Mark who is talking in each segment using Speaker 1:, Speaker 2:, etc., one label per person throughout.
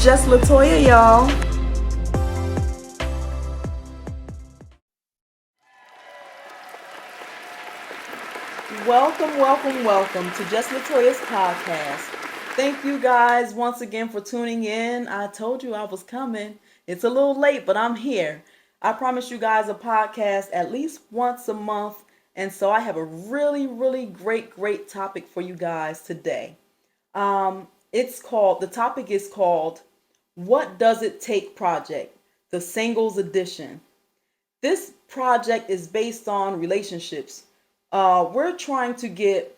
Speaker 1: just Latoya, y'all. Welcome to Just Latoya's podcast. Thank you guys once again for tuning in. I told you I was coming. It's a little late, but I'm here. I promise you guys a podcast at least once a month. And so I have a really great topic for you guys today. The topic is called What Does It Take Project, the singles edition. This project is based on relationships. We're trying to get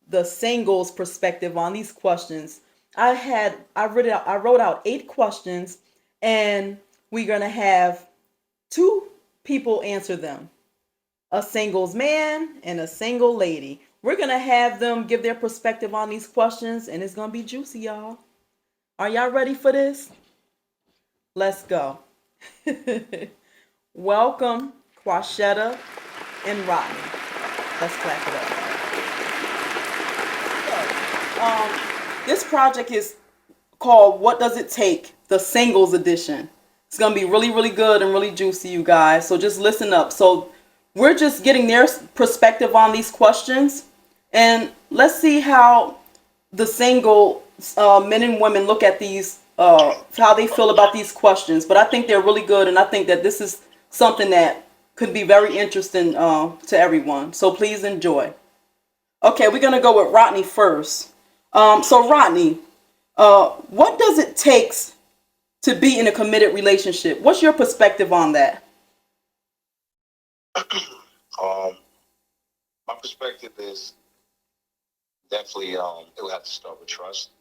Speaker 1: the singles perspective on these questions. I wrote out 8 questions, and we're gonna have 2 people answer them. A singles man and a single lady. We're gonna have them give their perspective on these questions, and it's gonna be juicy, y'all. Are y'all ready for this? Let's go. Welcome, Quashetta and Rodney. Let's clap it up. This project is called What Does It Take? The Singles Edition. It's going to be really good and really juicy, you guys. So just listen up. So we're just getting their perspective on these questions. And let's see how the single men and women look at these, how they feel about these questions. But I think they're really good. And I think that this is something that could be very interesting to everyone. So please enjoy. Okay, we're going to go with Rodney first. So Rodney, what does it take to be in a committed relationship? What's your perspective on that?
Speaker 2: My perspective is definitely it will have to start with trust.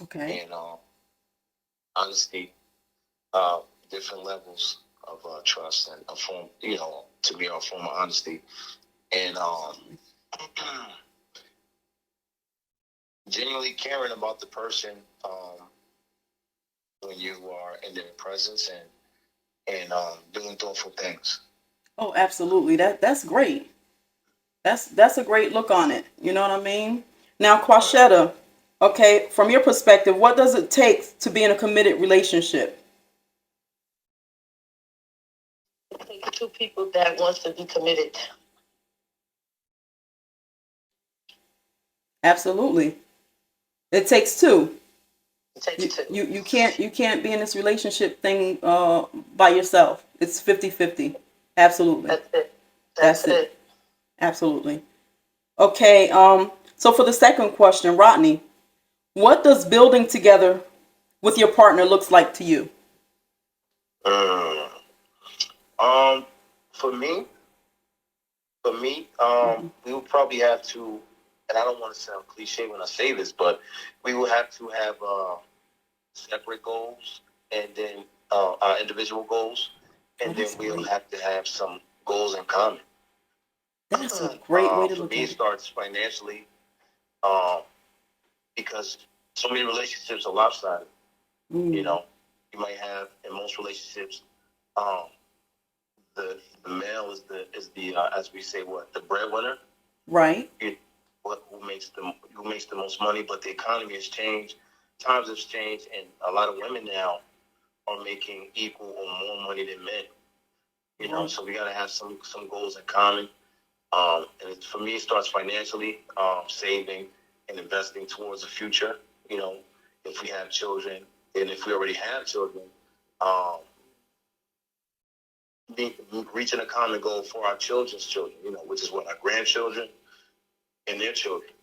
Speaker 1: Okay.
Speaker 2: And honesty, different levels of trust and a form, to me, a form of honesty, and genuinely caring about the person when you are in their presence and doing thoughtful things.
Speaker 1: Oh, absolutely. That's great. That's a great look on it. You know what I mean? Now, Quashetta, okay, from your perspective, what does it take to be in a committed relationship?
Speaker 3: I think 2 people that wants to be committed.
Speaker 1: Absolutely. It takes 2.
Speaker 3: It takes 2.
Speaker 1: You can't be in this relationship thing by yourself. It's 50-50. Absolutely.
Speaker 3: That's it.
Speaker 1: That's it. Absolutely. Okay, so for the second question, Rodney, what does building together with your partner looks like to you?
Speaker 2: For me, we would probably have to, and I don't want to sound cliche when I say this, but we would have to have separate goals and then our individual goals, and then we'll have to have some goals in common.
Speaker 1: That's a great way to look at it.
Speaker 2: For me, it starts financially, because so many relationships are lopsided. You might have in most relationships, the male is the as we say, the breadwinner,
Speaker 1: right?
Speaker 2: Who makes the most money, but the economy has changed, times have changed, and a lot of women now are making equal or more money than men. So we got to have some goals in common. And for me, it starts financially, saving and investing towards the future. If we have children, and if we already have children, reaching a common goal for our children's children, which is what our grandchildren and their children.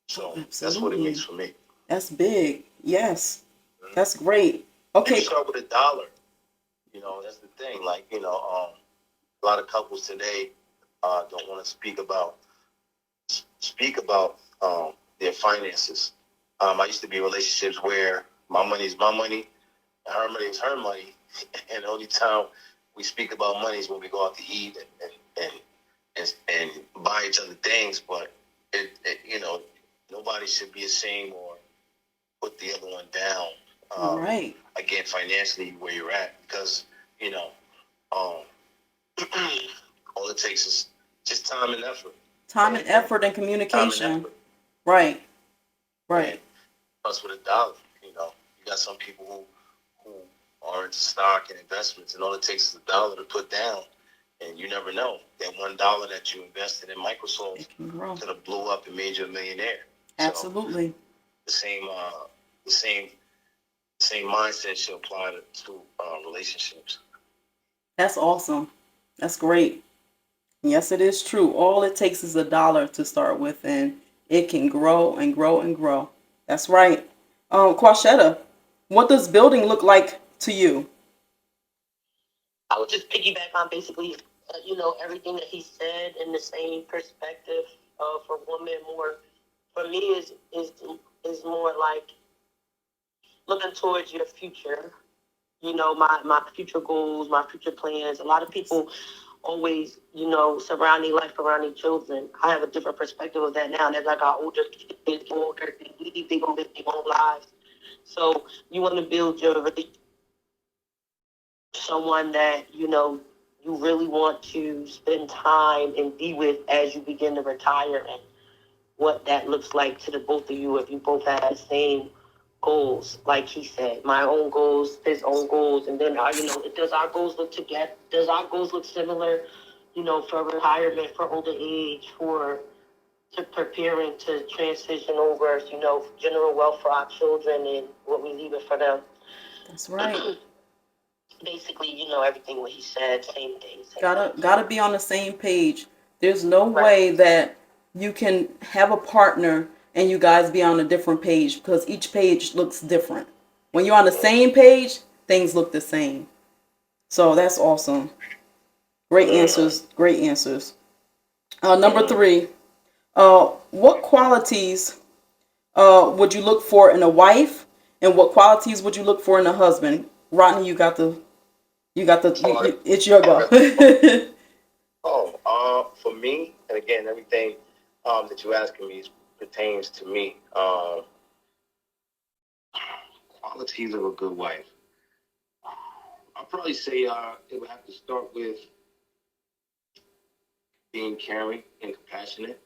Speaker 2: So that's what it means for me.
Speaker 1: That's big. Yes. Mm-hmm. That's great. Okay.
Speaker 2: And you start with $1. That's the thing. Like, a lot of couples today don't want to speak about their finances. I used to be in relationships where my money is my money, and her money is her money, and the only time we speak about money is when we go out to eat and buy each other things. But nobody should be ashamed or put the other one down.
Speaker 1: Right.
Speaker 2: Again, financially, where you're at, because all it takes is just time and effort.
Speaker 1: Time and effort and communication. Right.
Speaker 2: Plus with $1, you got some people who are into stock and investments, and all it takes is $1 to put down, and you never know, that $1 that you invested in Microsoft could have blew up and made you a millionaire.
Speaker 1: Absolutely.
Speaker 2: So the same mindset should apply to relationships.
Speaker 1: That's awesome. That's great. Yes, it is true. All it takes is $1 to start with, and it can grow and grow and grow. That's right. Quashetta, what does building look like to you?
Speaker 3: I would just piggyback on basically, everything that he said in the same perspective. For women, more for me is more like looking towards your future. My future goals, my future plans. A lot of people always, surround their life around their children. I have a different perspective of that now. And as I got older, kids older, they leave, they gonna live their own lives. So you want to build your relationship with someone that you really want to spend time and be with as you begin to retire, and what that looks like to the both of you if you both have the same goals. Like he said, my own goals, his own goals, and then does our goals look together? Does our goals look similar? For retirement, for older age, for to preparing to transition over, general wealth for our children and what we leave it for them.
Speaker 1: That's right.
Speaker 3: Basically, everything what he said, same thing.
Speaker 1: Gotta be on the same page. There's no way that you can have a partner and you guys be on a different page, because each page looks different. When you're on the same page, things look the same. So that's awesome. Great answers. Great answers. Number 3. What qualities would you look for in a wife, and what qualities would you look for in a husband? Rodney, it's your go.
Speaker 2: For me, and again, everything that you're asking me pertains to me. Qualities of a good wife. I'll probably say it would have to start with being caring and compassionate.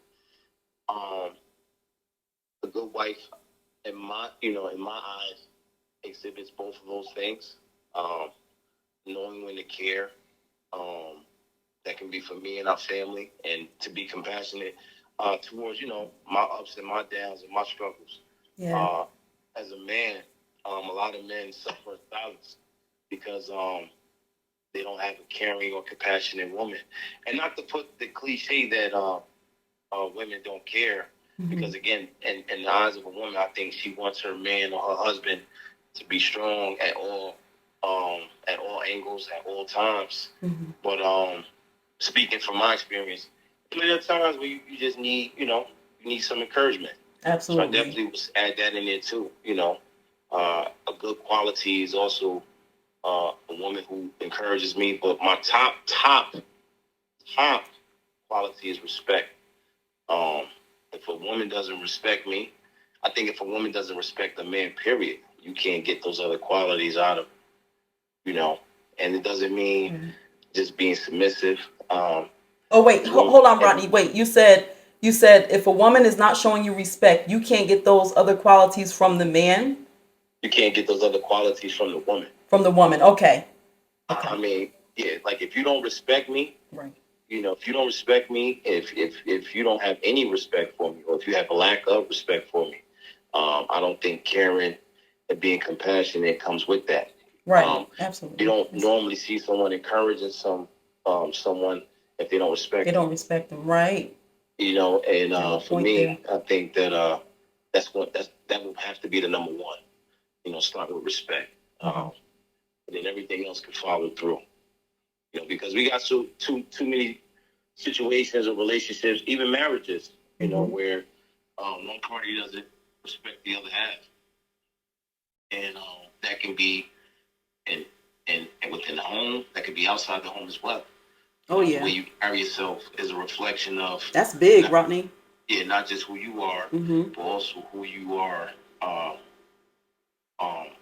Speaker 2: A good wife, in my eyes, exhibits both of those things. Knowing when to care, that can be for me and our family, and to be compassionate towards my ups and my downs and my struggles.
Speaker 1: Yeah.
Speaker 2: As a man, a lot of men suffer in silence because they don't have a caring or compassionate woman. And not to put the cliche that women don't care, because again, in the eyes of a woman, I think she wants her man or her husband to be strong at all angles, at all times. But speaking from my experience, there are times where you just need, you need some encouragement.
Speaker 1: Absolutely.
Speaker 2: So I definitely would add that in there too. A good quality is also a woman who encourages me. But my top quality is respect. If a woman doesn't respect me, I think if a woman doesn't respect a man, period, you can't get those other qualities out of, and it doesn't mean just being submissive.
Speaker 1: Oh wait, hold on, Rodney. Wait, you said if a woman is not showing you respect, you can't get those other qualities from the man.
Speaker 2: You can't get those other qualities from the woman.
Speaker 1: From the woman, okay.
Speaker 2: I mean, yeah, like if you don't respect me,
Speaker 1: right.
Speaker 2: If you don't respect me, if you don't have any respect for me, or if you have a lack of respect for me, I don't think caring and being compassionate comes with that.
Speaker 1: Right. Absolutely.
Speaker 2: You don't normally see someone encouraging someone if they don't respect.
Speaker 1: They don't respect them, right?
Speaker 2: And for me, I think that that would have to be the number one. Start with respect, and then everything else can follow through. Because we got too many situations or relationships, even marriages, where one party doesn't respect the other half, and that can be in within the home, that could be outside the home as well.
Speaker 1: Oh yeah.
Speaker 2: The way you carry yourself is a reflection of.
Speaker 1: That's big, Rodney.
Speaker 2: Yeah, not just who you are, but also who you are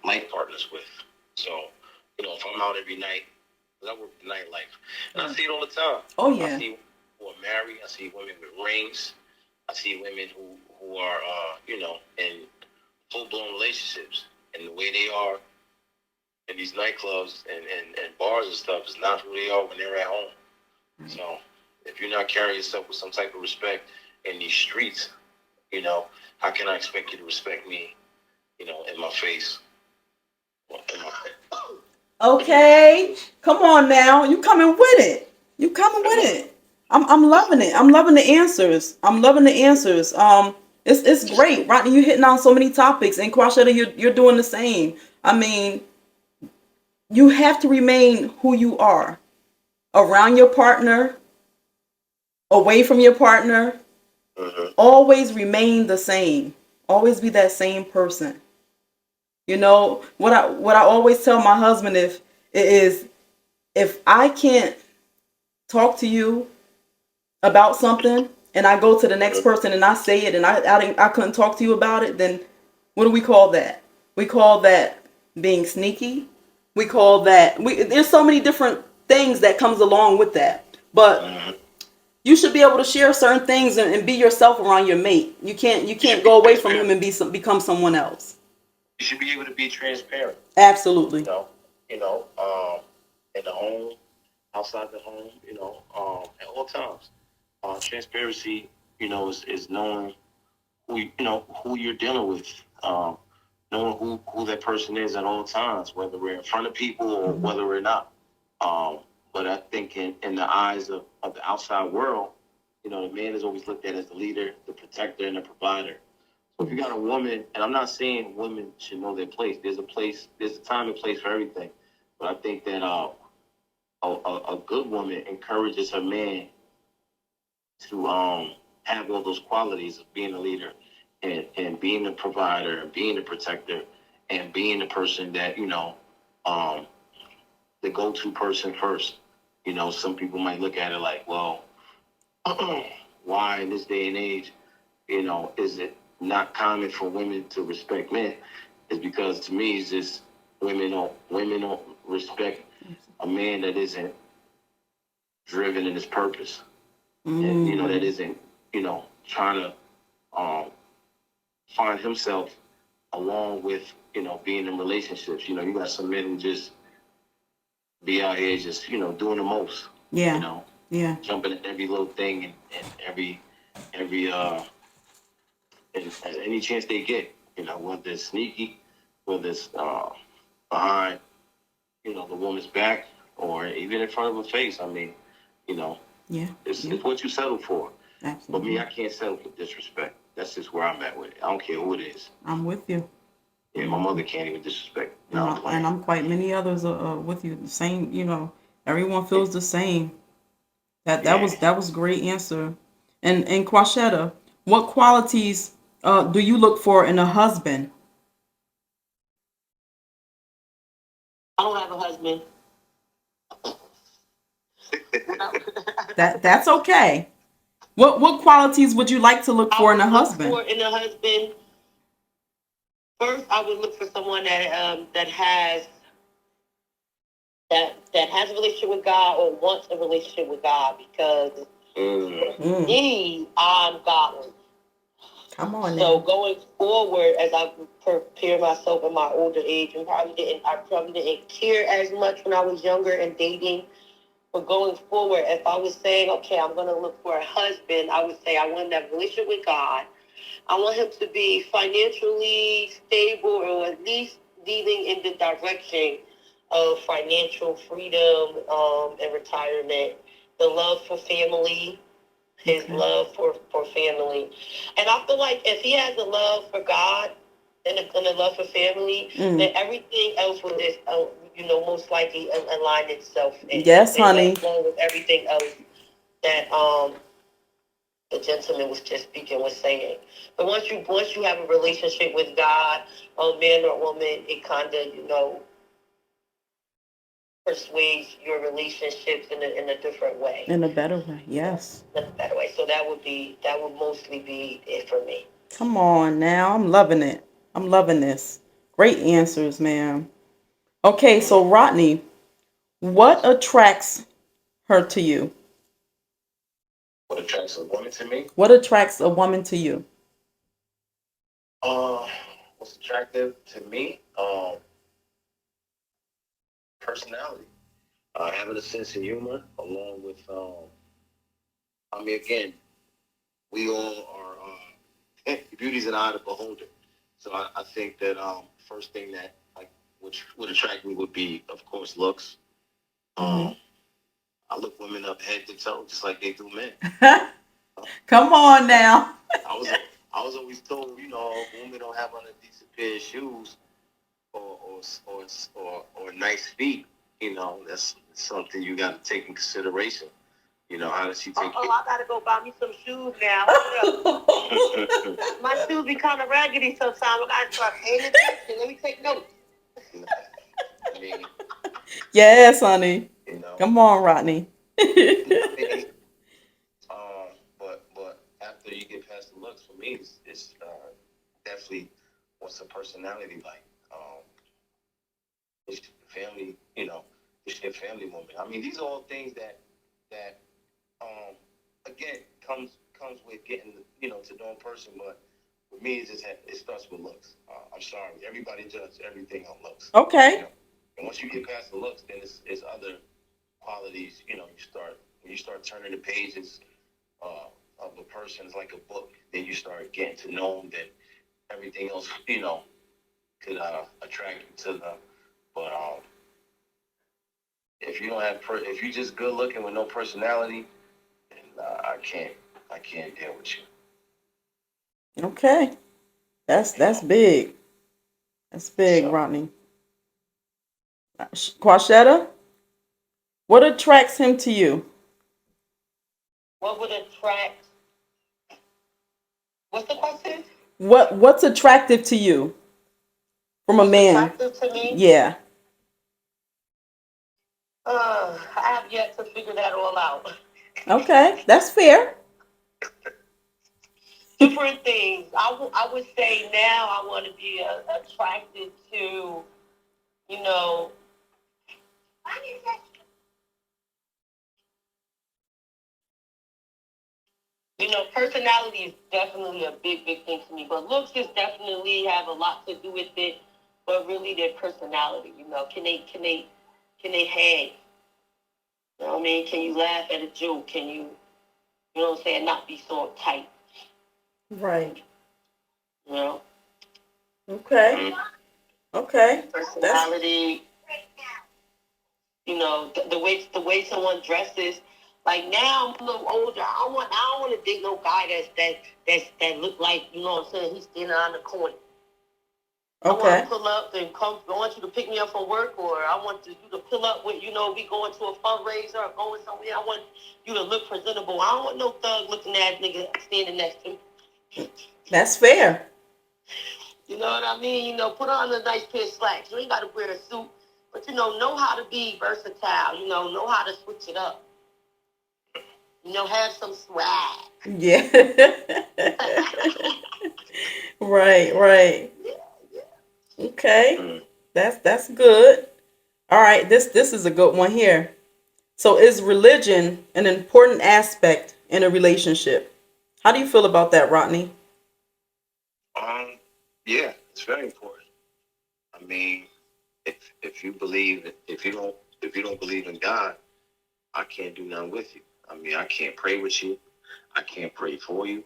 Speaker 2: life partners with. So, if I'm out every night, because I work the nightlife, and I see it all the time.
Speaker 1: Oh yeah.
Speaker 2: I see who are married. I see women with rings. I see women who are in full blown relationships. and the way they are in these nightclubs and bars and stuff is not who they are when they're at home. So if you're not carrying yourself with some type of respect in these streets, how can I expect you to respect me, in my face?
Speaker 1: Okay, come on now. You coming with it. You coming with it. I'm loving it. I'm loving the answers. I'm loving the answers. It's great, Rodney. You hitting on so many topics, and Quashetta, you're doing the same. I mean, you have to remain who you are around your partner, away from your partner. Always remain the same. Always be that same person. What I always tell my husband is if I can't talk to you about something and I go to the next person and I say it and I couldn't talk to you about it, then what do we call that? We call that being sneaky. We call that there's so many different things that comes along with that. But you should be able to share certain things and be yourself around your mate. You can't go away from him and become someone else.
Speaker 2: You should be able to be transparent.
Speaker 1: Absolutely.
Speaker 2: In the home, outside the home, at all times. Transparency, is knowing who you're dealing with, knowing who that person is at all times, whether we're in front of people or whether we're not. But I think in the eyes of the outside world, the man is always looked at as the leader, the protector, and the provider. So if you got a woman, and I'm not saying women should know their place. There's a time and place for everything. But I think that a good woman encourages her man to have all those qualities of being a leader and being a provider and being a protector and being the person that, the go-to person first. Some people might look at it like, well, why in this day and age, is it not common for women to respect men? Is because to me it's just women don't respect a man that isn't driven in his purpose. And that isn't, trying to find himself along with, being in relationships. You got some men who just be out here just, doing the most.
Speaker 1: Yeah. Yeah.
Speaker 2: Jumping at every little thing and every and any chance they get, whether it's sneaky, whether it's behind, the woman's back or even in front of her face. I mean, it's what you settle for.
Speaker 1: Absolutely.
Speaker 2: But me, I can't settle for disrespect. That's just where I'm at with it. I don't care who it is.
Speaker 1: I'm with you.
Speaker 2: Yeah, my mother can't even disrespect.
Speaker 1: And I'm quite many others with you. The same, everyone feels the same. That was a great answer. And Quashetta, what qualities do you look for in a husband?
Speaker 3: I don't have a husband.
Speaker 1: That's okay. What qualities would you like to look for in a husband?
Speaker 3: First, I would look for someone that has a relationship with God or wants a relationship with God, because for me, I'm godly.
Speaker 1: Come on.
Speaker 3: So going forward, as I prepare myself in my older age, and I probably didn't care as much when I was younger and dating. But going forward, if I was saying, okay, I'm going to look for a husband, I would say I want to have a relationship with God. I want him to be financially stable, or at least leading in the direction of financial freedom and retirement. The love for family, his love for family. And I feel like if he has a love for God and a love for family, then everything else will just, most likely align itself.
Speaker 1: Yes, honey.
Speaker 3: Along with everything else that the gentleman was just speaking, was saying. But once you have a relationship with God, a man or woman, it kind of, persuades your relationships in a different way.
Speaker 1: In a better way, yes.
Speaker 3: In a better way. So that would mostly be it for me.
Speaker 1: Come on now, I'm loving it. I'm loving this. Great answers, ma'am. Okay, so Rodney, what attracts her to you?
Speaker 2: What attracts a woman to me?
Speaker 1: What attracts a woman to you?
Speaker 2: Well, Most attractive to me, personality, having a sense of humor, along with, I mean, again, we all are, beauty's an eye of the beholder. So I think that first thing that like which would attract me would be, of course, looks.
Speaker 1: Mm-hmm.
Speaker 2: I look women up head to toe just like they do men.
Speaker 1: Come on now.
Speaker 2: I was I was always told, if women don't have on a decent pair of shoes or nice feet, that's something you got to take in consideration. How does she take
Speaker 3: Oh, I gotta go buy me some shoes now. Hold up. My shoes be kind of raggedy sometimes. I gotta start paying attention. Let me take notes.
Speaker 2: I mean,
Speaker 1: Yes, honey.
Speaker 2: you know,
Speaker 1: Come on, Rodney.
Speaker 2: I mean, but after you get past the looks, for me, it's definitely what's the personality like. Is your family, is your family woman. I mean, these are all things that again comes with getting to know a person. But with me, it starts with looks. I'm sorry, everybody judges everything on looks.
Speaker 1: Okay.
Speaker 2: And once you get past the looks, then it's other qualities. When you start turning the pages of a person, it's like a book. Then you start getting to know them. Then everything else, could attract you to them. But if you don't have, if you're just good looking with no personality, then I can't deal with you.
Speaker 1: Okay. That's big. That's big,
Speaker 2: So
Speaker 1: Rodney. Quashetta, what attracts him to you?
Speaker 3: What would attract? What's the question?
Speaker 1: What's attractive to you from a
Speaker 3: What's
Speaker 1: man?
Speaker 3: attractive to me?
Speaker 1: Yeah.
Speaker 3: I have yet to figure that all out.
Speaker 1: Okay. That's fair.
Speaker 3: Different things. I would say now I want to be attracted to, you know, personality is definitely a big, big thing to me. But looks just definitely have a lot to do with it. But really, their personality. Can they hang? You know what I mean? Can you laugh at a joke? Can you know what I'm saying? Not be so uptight.
Speaker 1: Right.
Speaker 3: You know,
Speaker 1: Okay. Okay. That's
Speaker 3: personality. The way someone dresses. Like now, I'm a little older. I don't want to date no guy that look like what I'm saying. He's standing on the corner. I want to
Speaker 1: okay.
Speaker 3: pull up and come. I want you to pick me up from work, or I want you to pull up with we going to a fundraiser or going somewhere. I want you to look presentable. I don't want no thug looking ass nigga standing next to me.
Speaker 1: That's fair.
Speaker 3: You know what I mean? Put on a nice pair of slacks. You ain't got to wear a suit, but know how to be versatile. Know how to switch it up. Have some swag.
Speaker 1: Yeah. Right, right.
Speaker 3: Yeah, yeah.
Speaker 1: Okay. That's good. All right, this is a good one here. So is religion an important aspect in a relationship? How do you feel about that, Rodney?
Speaker 2: um, yeah, it's very important. I mean, if you believe if you don't believe in God, I can't do nothing with you. I mean, I can't pray with you. I can't pray for you.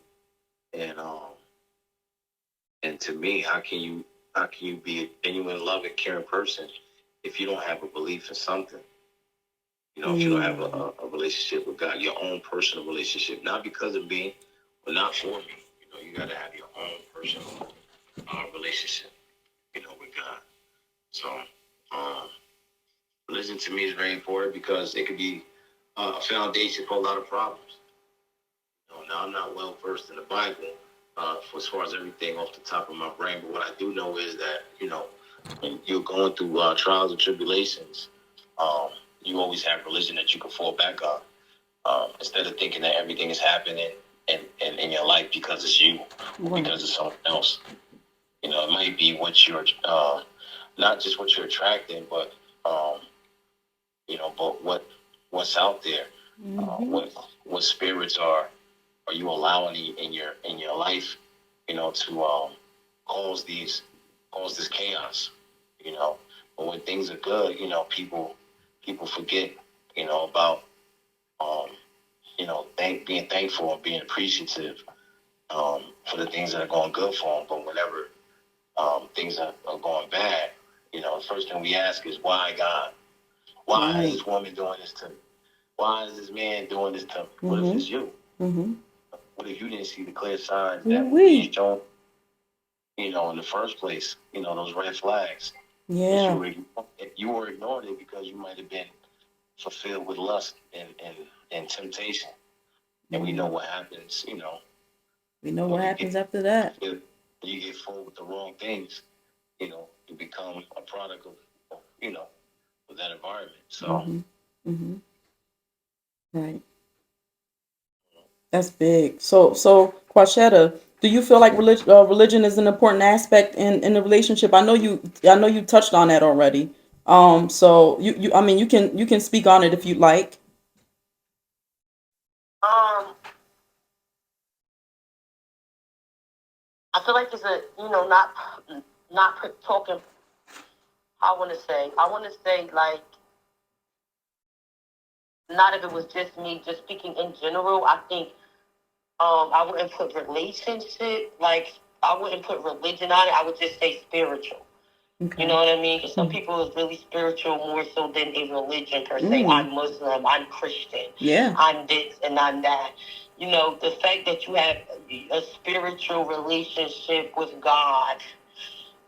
Speaker 2: And to me, how can you be a genuine, loving, caring person if you don't have a belief in something? If you don't have
Speaker 1: Mm,
Speaker 2: a relationship with God, your own personal relationship, not because of me, but not for me. You got to have your own personal relationship, with God. So, um, religion to me is very important because it could be a foundation for a lot of problems. Now I'm not well versed in the Bible for as far as everything off the top of my brain, but what I do know is that when you're going through trials and tribulations, um, you always have religion that you can fall back on instead of thinking that everything is happening in your life because it's you or
Speaker 1: right.
Speaker 2: because it's someone else. It might be what you're not just what you're attracting, um, but what's out there,
Speaker 1: Hmm.
Speaker 2: what spirits are you allowing in your life, to cause these causes chaos. You know, but when things are good, people forget, about um, being thankful and being appreciative for the things that are going good for them. But whenever things are going bad, the first thing we ask is, why God? Why is
Speaker 1: Right.
Speaker 2: this woman doing this to me? Why is this man doing this to me? What if
Speaker 1: Mm-hmm.
Speaker 2: it's you?
Speaker 1: Mm-hmm.
Speaker 2: What if you didn't see the clear signs that were
Speaker 1: We.
Speaker 2: being shown, in the first place? Those red flags. If
Speaker 1: Yeah.
Speaker 2: you were ignoring it because you might have been fulfilled with lust and temptation. And we know
Speaker 1: Mm.
Speaker 2: what happens,
Speaker 1: We know
Speaker 2: when
Speaker 1: what
Speaker 2: you get
Speaker 1: happens after that.
Speaker 2: when you get full with the wrong things, you become a product of that environment. So
Speaker 1: Mm-hmm. Mm-hmm. Right. That's big. So, Quashetta, do you feel like religion is an important aspect in the relationship? I know you touched on that already. So I mean, you can speak on it if you'd like.
Speaker 3: Um, I feel like it's not talking. I want to say like not if it was just me, just speaking in general. I think I wouldn't put relationship like I wouldn't put religion on it. I would just say spiritual. You know
Speaker 1: Okay.
Speaker 3: what I mean? 'Cause some
Speaker 1: Mm.
Speaker 3: people is really spiritual more so than a religion per se.
Speaker 1: Mm.
Speaker 3: I'm Muslim, I'm Christian,
Speaker 1: Yeah.
Speaker 3: I'm this and I'm that. The fact that you have a spiritual relationship with God,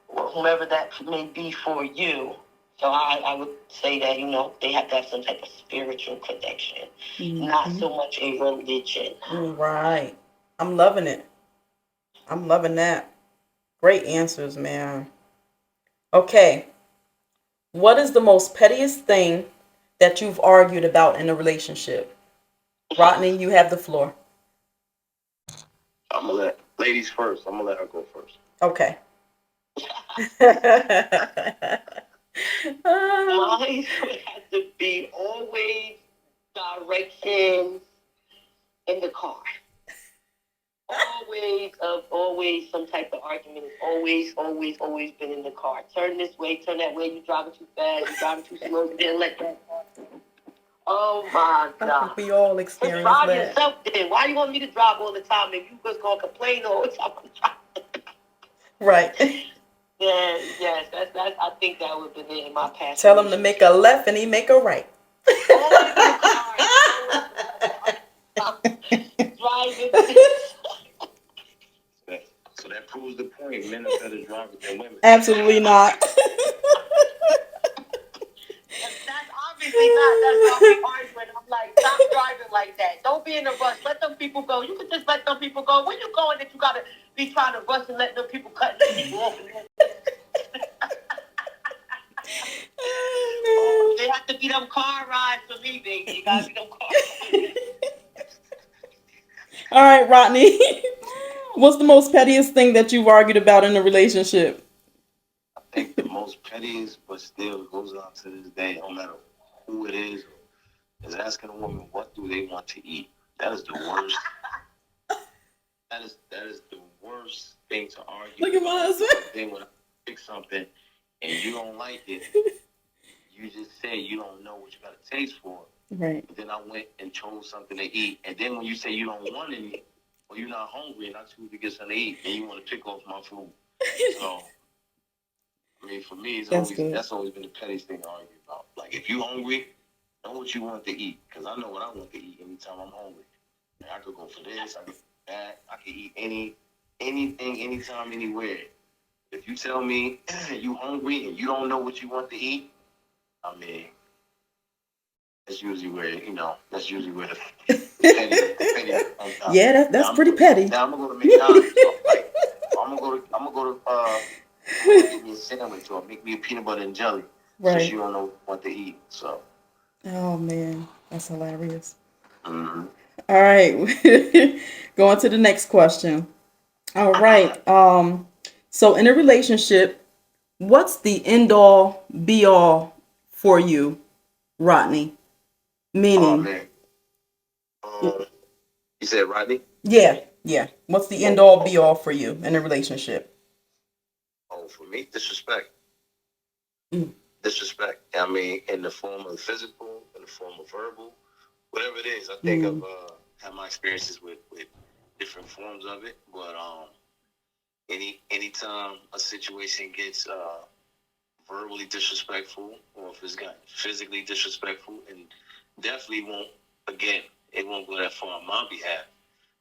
Speaker 3: or whomever that may be for you. So I would say that, they have to have some type of spiritual connection, not
Speaker 1: Mm-hmm.
Speaker 3: so much a religion.
Speaker 1: Right. I'm loving it. I'm loving that. Great answers, man. Okay. What is the most pettiest thing that you've argued about in a relationship? Rodney, you have the floor.
Speaker 2: I'm gonna let ladies first. I'm gonna let her go first.
Speaker 1: Okay.
Speaker 3: Mine would have to be always directions in the car. Always some type of argument. It's always been in the car. Turn this way, turn that way. You driving too fast. You driving too slow. You didn't let that. Oh my
Speaker 1: I
Speaker 3: God.
Speaker 1: think we all
Speaker 3: Just
Speaker 1: experience
Speaker 3: drive
Speaker 1: that.
Speaker 3: yourself then. Why you want me to drive all the time if you just gonna complain all the time?
Speaker 1: Right.
Speaker 3: Yeah, yes, that's. I think that would have been it in my past
Speaker 1: Tell him to make a
Speaker 3: relationship.
Speaker 1: left and he make a right.
Speaker 3: Always in the car. Driving.
Speaker 2: So that proves the point. Men are better drivers than women.
Speaker 1: Absolutely not.
Speaker 3: That's obviously not. That's why we arguing. I'm like, stop driving like that. Don't be in a rush. Let them people go. You can just let them people go. When you going that you gotta be trying to rush and let them people cut the people off. Oh, they have to be them car rides for me, baby. You gotta be them car rides.
Speaker 1: All right, Rodney. What's the most pettiest thing that you've argued about in a relationship?
Speaker 2: I think the most pettiest, but still goes on to this day, no matter who it is asking a woman what do they want to eat. That is the worst. That is the worst thing to argue
Speaker 1: Look at my
Speaker 2: about.
Speaker 1: husband.
Speaker 2: Then when I pick something and you don't like it, you just say you don't know what you got a taste for.
Speaker 1: Right.
Speaker 2: But then I went and chose something to eat, and then when you say you don't want any, or you're not hungry, and I choose to get something to eat, and you want to pick off my food. So I mean, for me,
Speaker 1: That's good.
Speaker 2: that's always been the pettiest thing to argue about. Like, if you hungry, know what you want to eat, because I know what I want to eat anytime I'm hungry. And I could go for this, I could for that, I could eat anything, anytime, anywhere. If you tell me you hungry and you don't know what you want to eat, I mean, that's usually where the petty comes out.
Speaker 1: Yeah, that's pretty petty.
Speaker 2: Now I'm gonna go to McDonald's. So I'm gonna get me a sandwich or make me a peanut butter and jelly since
Speaker 1: Right.
Speaker 2: you don't know what to eat. So.
Speaker 1: Oh man, that's hilarious.
Speaker 2: Mm-hmm.
Speaker 1: All right. Going to the next question. All right. So in a relationship, what's the end all be all for you, Rodney?
Speaker 2: Oh
Speaker 1: Meaning,
Speaker 2: man. You said Rodney?
Speaker 1: yeah, yeah. What's the end
Speaker 2: Oh,
Speaker 1: all
Speaker 2: oh,
Speaker 1: be all for you in a relationship?
Speaker 2: oh for me, disrespect.
Speaker 1: Mm.
Speaker 2: Disrespect. I mean, in the form of physical, in the form of verbal, whatever it is. I think I've had my experiences with different forms of it, but anytime a situation gets verbally disrespectful, or if it's got physically disrespectful, and definitely won't, again, it won't go that far on my behalf,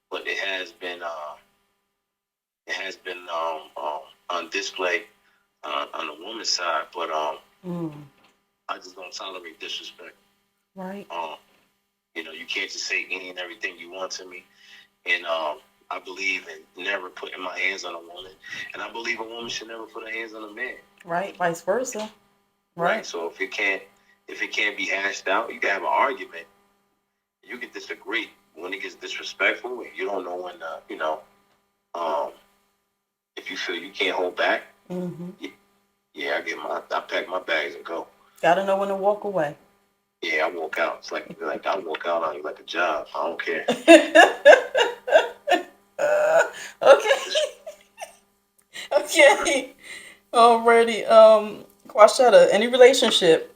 Speaker 2: but it has been on display on the woman's side. But I just don't tolerate disrespect.
Speaker 1: Right.
Speaker 2: You know, you can't just say any and everything you want to me. And I believe in never putting my hands on a woman, and I believe a woman should never put her hands on a man.
Speaker 1: Right. Vice versa.
Speaker 2: Right. So if it can't be hashed out, you can have an argument. You can disagree. When it gets disrespectful, and you don't know when, if you feel you can't hold back, yeah, I pack my bags and go.
Speaker 1: Gotta know when to walk away.
Speaker 2: Yeah, I walk out. It's like I walk out on you like a job. I don't care.
Speaker 1: Okay. Okay. Alrighty. Quashetta, any relationship,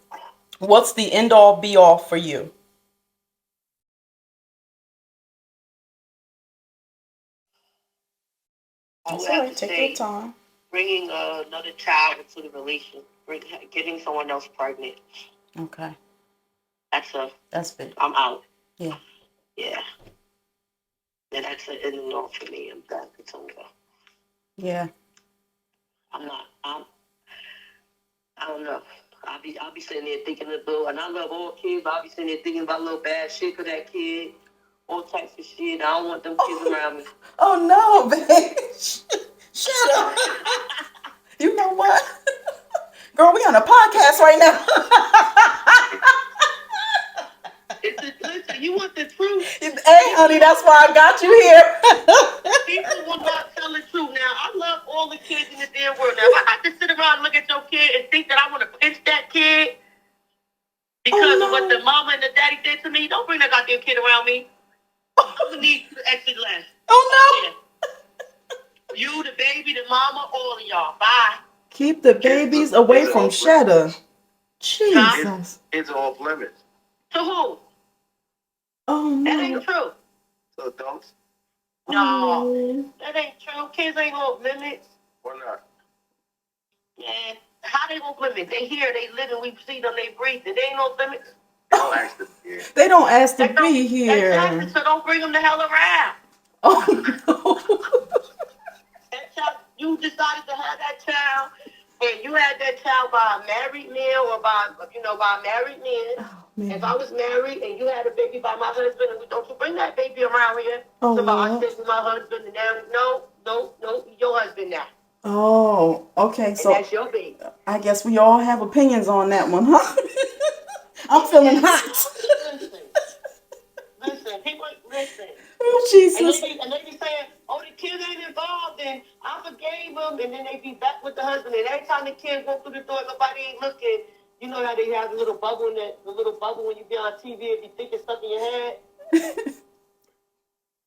Speaker 1: what's the end all be all for you?
Speaker 3: I would
Speaker 1: That's all
Speaker 3: have
Speaker 1: right.
Speaker 3: to
Speaker 1: Take
Speaker 3: say
Speaker 1: your time.
Speaker 3: bringing another child into the relation, getting someone else pregnant.
Speaker 1: Okay.
Speaker 3: That's
Speaker 1: big.
Speaker 3: I'm out.
Speaker 1: Yeah.
Speaker 3: Yeah. And that's an end and all for me. I'm done. It's over.
Speaker 1: Yeah.
Speaker 3: I don't know. I'll be sitting there thinking of little, and I love all kids, but I'll be sitting there thinking about little bad shit for that kid, all types of shit. I don't want them kids around me.
Speaker 1: Oh no, bitch. Shut up. You know what? Girl, we on a podcast right now.
Speaker 3: Listen, you want the truth?
Speaker 1: Hey, honey, that's why I got you here.
Speaker 3: People will not tell the truth. Now, I love all the kids in the damn world. Now, if I have to sit around and look at your kid and think that I want to pinch that kid because of what the mama and the daddy did to me, don't bring that goddamn kid around me. I'm going to need you to exit last.
Speaker 1: Oh, no.
Speaker 3: You, the baby, the mama, all of y'all. Bye.
Speaker 1: Keep the babies away from Shetta. Jesus.
Speaker 2: Kids are off limits.
Speaker 3: To who?
Speaker 1: Oh, no.
Speaker 3: That ain't true.
Speaker 2: To adults?
Speaker 3: No. That ain't true. Kids ain't off limits.
Speaker 2: Why not?
Speaker 3: Man, how they off limits? They here, they living, we see them, they breathing. They ain't off limits.
Speaker 2: They don't ask to be here.
Speaker 1: They don't ask to be here.
Speaker 3: Exactly, so don't bring them the hell around.
Speaker 1: Oh, no.
Speaker 3: That child, you decided to have that child, and you had that child by a married man or by a married man.
Speaker 1: Oh, man.
Speaker 3: If I was married and you had a baby by my husband, and don't you bring that baby around here?
Speaker 1: Oh,
Speaker 3: so I said to my husband, and now, no, your husband now.
Speaker 1: Oh, okay.
Speaker 3: And
Speaker 1: So
Speaker 3: that's your baby.
Speaker 1: I guess we all have opinions on that one, huh? I'm feeling hot.
Speaker 3: Listen, people, listen.
Speaker 1: Oh, Jesus.
Speaker 3: And they be saying, oh, the kid ain't involved, and I forgave him, and then they be back with the husband. And every time the kid walk through the door, nobody ain't looking. You know how they have the little bubble when you be on TV and be thinking stuff in your head?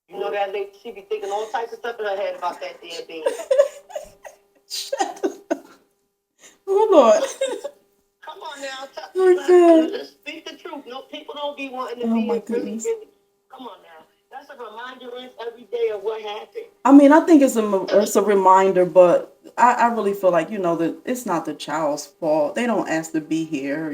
Speaker 3: You know that she be thinking all types of stuff in her head about that damn baby.
Speaker 1: Shut up. Oh, Lord.
Speaker 3: Come on now.
Speaker 1: Okay.
Speaker 3: Speak the truth. No, people don't be wanting to
Speaker 1: Oh,
Speaker 3: be
Speaker 1: my
Speaker 3: really,
Speaker 1: goodness.
Speaker 3: really. Come on now. That's a reminder every day of what happened.
Speaker 1: I mean, I think it's a reminder, but I really feel like, that it's not the child's fault. They don't ask to be here,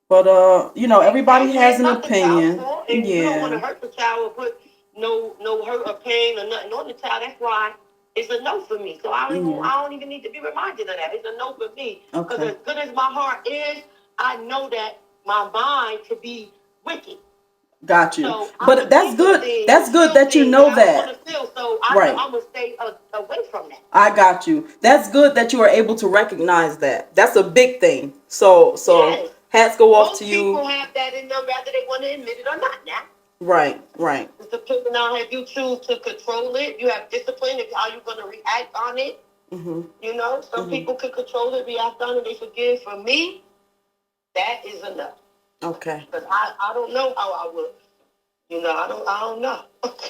Speaker 1: But, everybody has an opinion.
Speaker 3: And you don't want to hurt the child or put no hurt or pain or nothing on the child. That's why it's a no for me. So I don't even need to be reminded of that. It's a no for me. Because as good as my heart is, I know that my mind could be wicked. Got you. So but that's good. That's good that you know that. Right. I'm going to stay away from that. I got you. That's good that you are able to recognize that. That's a big thing. So yes. Hats go off to you. Most people have that in them whether they want to admit it or not now. Right. It's depending on if you choose to control it. You have discipline of how you're going to react on it. Mm-hmm. Some people can control it, react on it, they forgive. For me, that is enough. Okay. Because I don't know how I would, I don't know.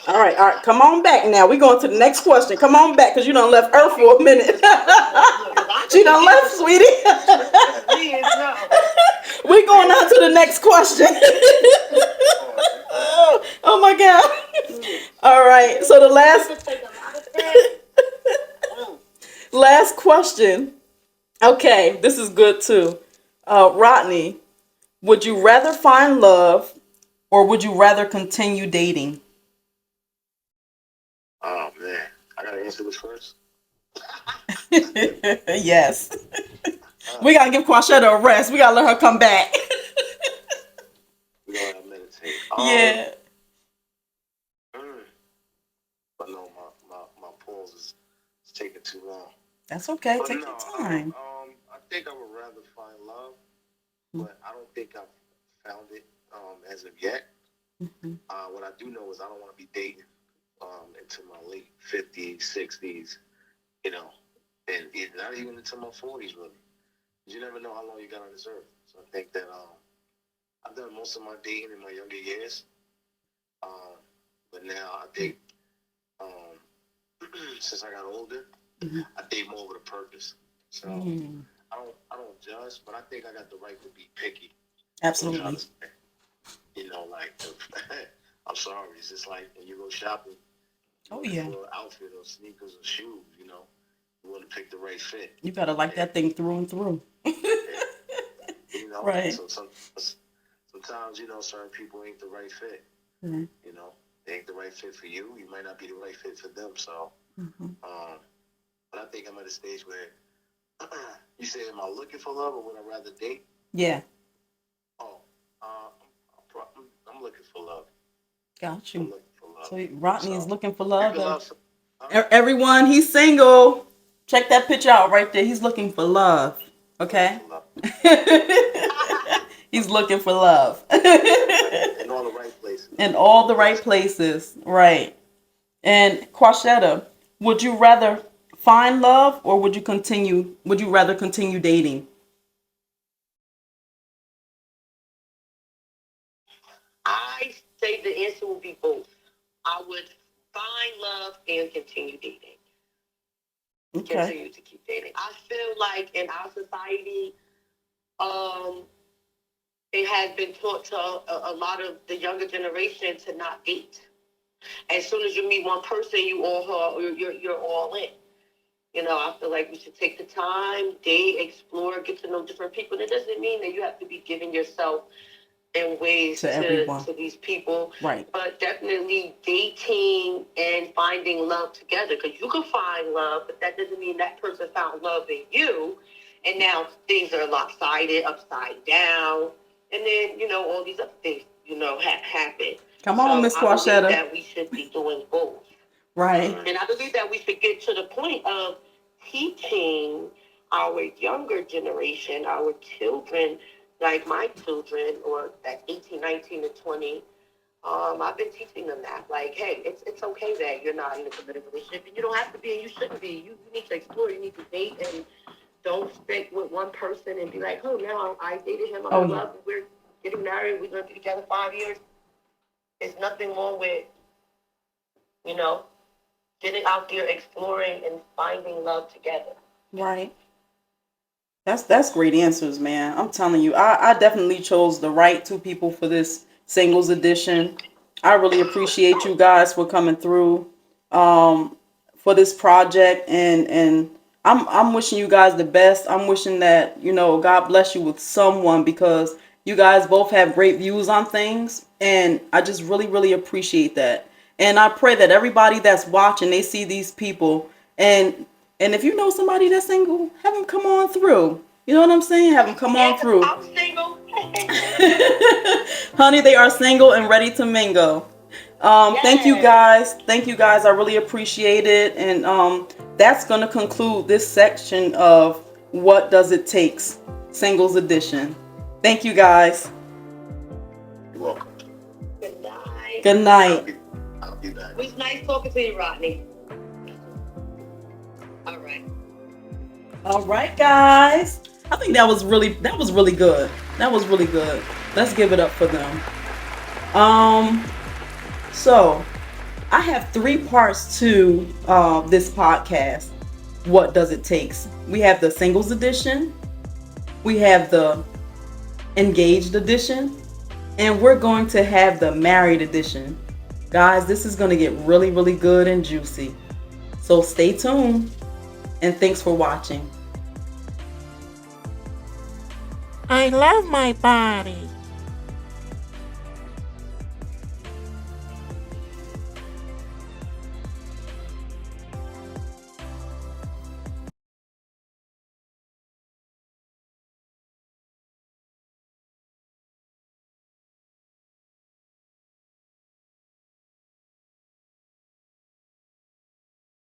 Speaker 1: All right. Come on back now. We're going to the next question. Come on back, because you done left Earth for a minute. She done left, sweetie. We're going on to the next question. Oh my God. All right. So the last question. Okay, this is good too. Rodney, would you rather find love or would you rather continue dating?
Speaker 2: Oh man, I gotta answer this first.
Speaker 1: Yes. We gotta give Quashetta a rest. We gotta let her come back.
Speaker 2: We gotta meditate.
Speaker 1: Yeah.
Speaker 2: But no, my pause is taking too long.
Speaker 1: That's okay.
Speaker 2: But
Speaker 1: Take
Speaker 2: no,
Speaker 1: your time.
Speaker 2: I think I would rather find love, but I don't think I've found it as of yet.
Speaker 1: Mm-hmm.
Speaker 2: What I do know is I don't want to be dating into my late 50s, 60s, you know, and not even into my 40s, really. You never know how long you got on this earth. So I think that I've done most of my dating in my younger years, but now I date since I got older.
Speaker 1: Mm-hmm.
Speaker 2: I date more with a purpose. So I don't judge, but I think I got the right to be picky.
Speaker 1: Absolutely.
Speaker 2: You know, like I'm sorry, it's just like when you go shopping.
Speaker 1: Oh yeah.
Speaker 2: For an outfit or sneakers or shoes, you know, you want to pick the right fit.
Speaker 1: You gotta like that thing through and through.
Speaker 2: You know,
Speaker 1: right.
Speaker 2: So sometimes, you know, certain people ain't the right fit.
Speaker 1: Mm-hmm.
Speaker 2: You know, they ain't the right fit for you. You might not be the right fit for them. So, but I think I'm at a stage where you say, am I looking for love or would I rather date?
Speaker 1: Yeah.
Speaker 2: Oh, I'm looking for love.
Speaker 1: Got you.
Speaker 2: I'm looking for love.
Speaker 1: So Rodney is looking for love.
Speaker 2: Everyone,
Speaker 1: he's single. Check that picture out right there. He's looking for love. Okay? He's looking for love.
Speaker 2: In all the right places.
Speaker 1: In all the right places. Right. And Quashetta, would you rather find love or would you rather continue dating?
Speaker 3: I say the answer will be both. I would find love and continue dating.
Speaker 1: Okay.
Speaker 3: Continue to keep dating. I feel like in our society, it has been taught to a lot of the younger generation to not date. As soon as you meet one person, you're all in. You know, I feel like we should take the time, date, explore, get to know different people. And it doesn't mean that you have to be giving yourself in ways to these people.
Speaker 1: Right.
Speaker 3: But definitely dating and finding love together. Because you can find love, but that doesn't mean that person found love in you. And now things are lopsided, upside down. And then, you know, all these other things, you know, happen.
Speaker 1: Come on, Miss Quashetta.
Speaker 3: I believe that we should be doing both.
Speaker 1: Right.
Speaker 3: And I believe that we should get to the point of teaching our younger generation, our children, like my children, or that 18, 19 to 20, I've been teaching them that. Like, hey, it's okay that you're not in a committed relationship. And you don't have to be and you shouldn't be. You need to explore. You need to date and don't stick with one person and be like, oh, now I dated him. I'm in love. We're getting married. We're going to be together 5 years. There's nothing wrong with, you know, getting out there, exploring, and finding love together.
Speaker 1: Right. That's great answers, man. I'm telling you, I definitely chose the right two people for this singles edition. I really appreciate you guys for coming through for this project, and I'm wishing you guys the best. I'm wishing that, you know, God bless you with someone, because you guys both have great views on things, and I just really, really appreciate that. And I pray that everybody that's watching, they see these people, and if you know somebody that's single, have them come on through. You know what I'm saying? Have them come on through.
Speaker 3: I'm single.
Speaker 1: Honey, they are single and ready to mingle. Thank you guys. Thank you guys. I really appreciate it. And that's going to conclude this section of What Does It Takes? Singles Edition. Thank you guys.
Speaker 2: You're welcome.
Speaker 3: Good night.
Speaker 1: Good night.
Speaker 2: I'll be back.
Speaker 3: It was nice talking to you, Rodney. All right,
Speaker 1: guys. I think that was really good. That was really good. Let's give it up for them. So I have three parts to this podcast. What does it take? We have the singles edition, we have the engaged edition, and we're going to have the married edition. Guys, this is going to get really, really good and juicy. So stay tuned, and thanks for watching.
Speaker 4: I love my body.